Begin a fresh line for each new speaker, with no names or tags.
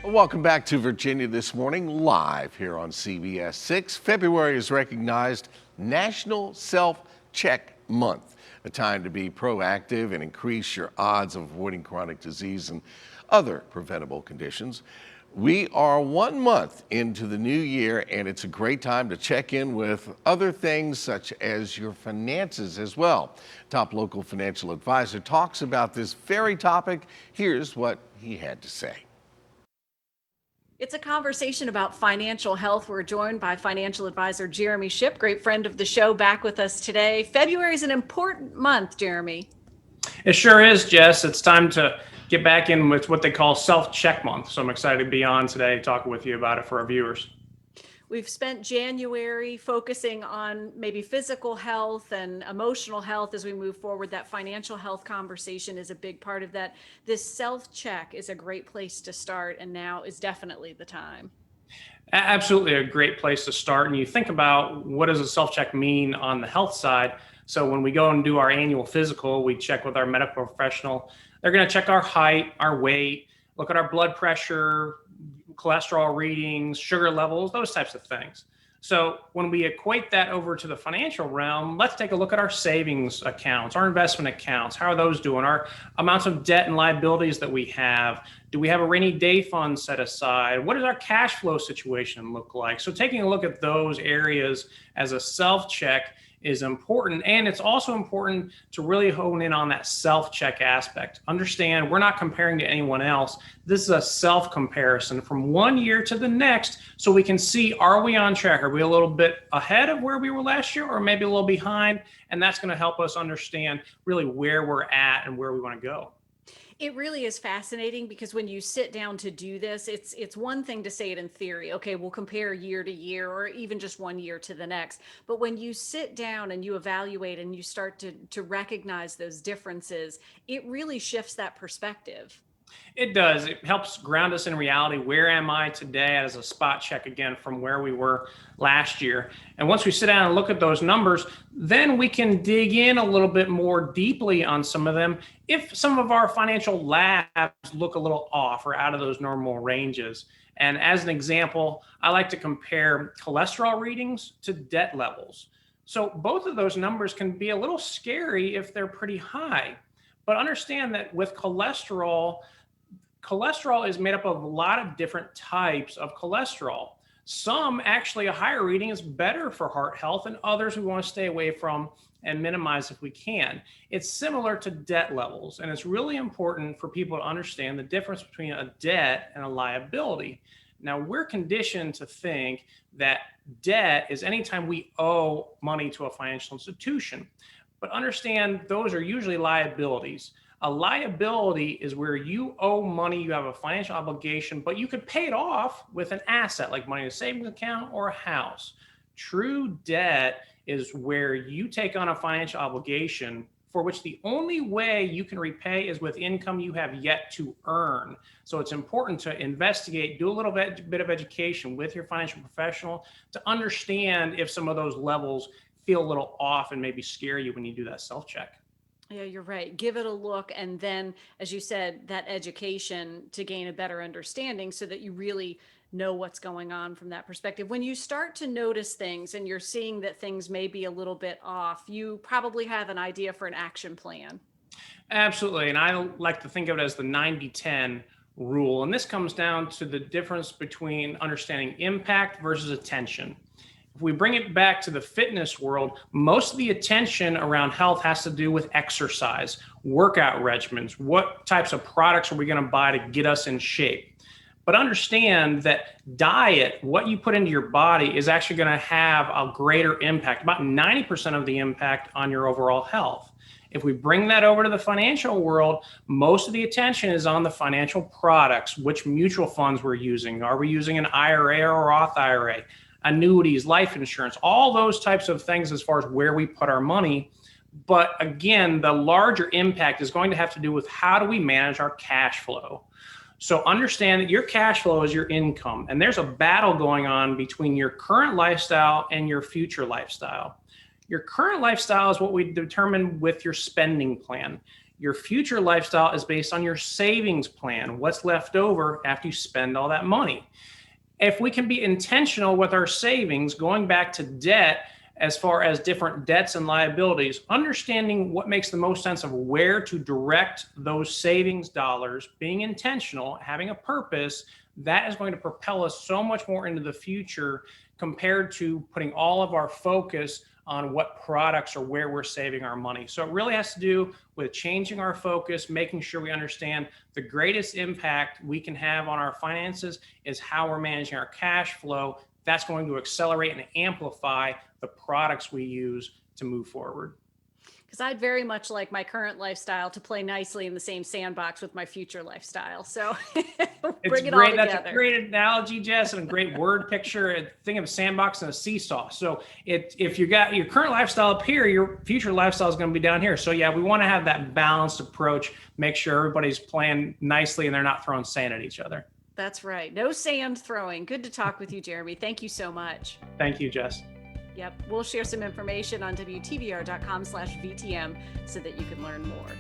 Welcome back to Virginia This Morning, live here on CBS 6. February is recognized National Self-Check Month, a time to be proactive and increase your odds of avoiding chronic disease and other preventable conditions. We are 1 month into the new year, and it's a great time to check in with other things such as your finances as well. Top local financial advisor talks about this very topic. Here's what he had to say.
It's a conversation about financial health. We're joined by financial advisor Jeremy Shipp, great friend of the show, back with us today. February is an important month, Jeremy.
It sure is, Jess. It's time to get back in with what they call self-check month. So I'm excited to be on today talking with you about it for our viewers.
We've spent January focusing on maybe physical health and emotional health as we move forward. That financial health conversation is a big part of that. This self-check is a great place to start, and now is definitely the time.
Absolutely a great place to start. And you think about, what does a self-check mean on the health side? So when we go and do our annual physical, we check with our medical professional. They're going to check our height, our weight, look at our blood pressure, cholesterol readings, sugar levels, those types of things. So when we equate that over to the financial realm, let's take a look at our savings accounts, our investment accounts. How are those doing? Our amounts of debt and liabilities that we have. Do we have a rainy day fund set aside? What does our cash flow situation look like? So taking a look at those areas as a self-check is important. And it's also important to really hone in on that self-check aspect. Understand, we're not comparing to anyone else. This is a self-comparison from 1 year to the next, so we can see, are we on track? Are we a little bit ahead of where we were last year, or maybe a little behind? And that's going to help us understand really where we're at and where we want to go.
It really is fascinating, because when you sit down to do this, it's one thing to say it in theory. Okay, we'll compare year to year, or even just 1 year to the next. But when you sit down and you evaluate and you start to recognize those differences, it really shifts that perspective.
It does. It helps ground us in reality. Where am I today as a spot check again from where we were last year? And once we sit down and look at those numbers, then we can dig in a little bit more deeply on some of them. If some of our financial labs look a little off or out of those normal ranges. And as an example, I like to compare cholesterol readings to debt levels. So both of those numbers can be a little scary if they're pretty high. But understand that with cholesterol is made up of a lot of different types of cholesterol. Some actually, a higher reading is better for heart health, and others we want to stay away from and minimize if we can. It's similar to debt levels, and it's really important for people to understand the difference between a debt and a liability. Now, we're conditioned to think that debt is anytime we owe money to a financial institution. But understand, those are usually liabilities. A liability is where you owe money, you have a financial obligation, but you could pay it off with an asset like money in a savings account or a house. True debt is where you take on a financial obligation for which the only way you can repay is with income you have yet to earn. So it's important to investigate, do a little bit of education with your financial professional to understand if some of those levels feel a little off and maybe scare you when you do that self-check.
Yeah, you're right. Give it a look. And then, as you said, that education to gain a better understanding so that you really know what's going on from that perspective. When you start to notice things and you're seeing that things may be a little bit off, you probably have an idea for an action plan.
Absolutely. And I like to think of it as the 90-10 rule. And this comes down to the difference between understanding impact versus attention. If we bring it back to the fitness world, most of the attention around health has to do with exercise, workout regimens, what types of products are we going to buy to get us in shape. But understand that diet, what you put into your body, is actually going to have a greater impact, about 90% of the impact on your overall health. If we bring that over to the financial world, most of the attention is on the financial products, which mutual funds we're using. Are we using an IRA or a Roth IRA? Annuities, life insurance, all those types of things as far as where we put our money. But again, the larger impact is going to have to do with how do we manage our cash flow. So understand that your cash flow is your income, and there's a battle going on between your current lifestyle and your future lifestyle. Your current lifestyle is what we determine with your spending plan. Your future lifestyle is based on your savings plan, what's left over after you spend all that money. If we can be intentional with our savings, going back to debt, as far as different debts and liabilities, understanding what makes the most sense of where to direct those savings dollars, being intentional, having a purpose, that is going to propel us so much more into the future compared to putting all of our focus on what products or where we're saving our money. So it really has to do with changing our focus, making sure we understand the greatest impact we can have on our finances is how we're managing our cash flow. That's going to accelerate and amplify the products we use to move forward.
Because I'd very much like my current lifestyle to play nicely in the same sandbox with my future lifestyle. So bring it all together.
That's a great analogy, Jess, and a great word picture. Think of a sandbox and a seesaw. So if you got your current lifestyle up here, your future lifestyle is going to be down here. So yeah, we want to have that balanced approach, make sure everybody's playing nicely and they're not throwing sand at each other.
That's right. No sand throwing. Good to talk with you, Jeremy. Thank you so much.
Thank you, Jess.
Yep. We'll share some information on WTVR.com/VTM so that you can learn more.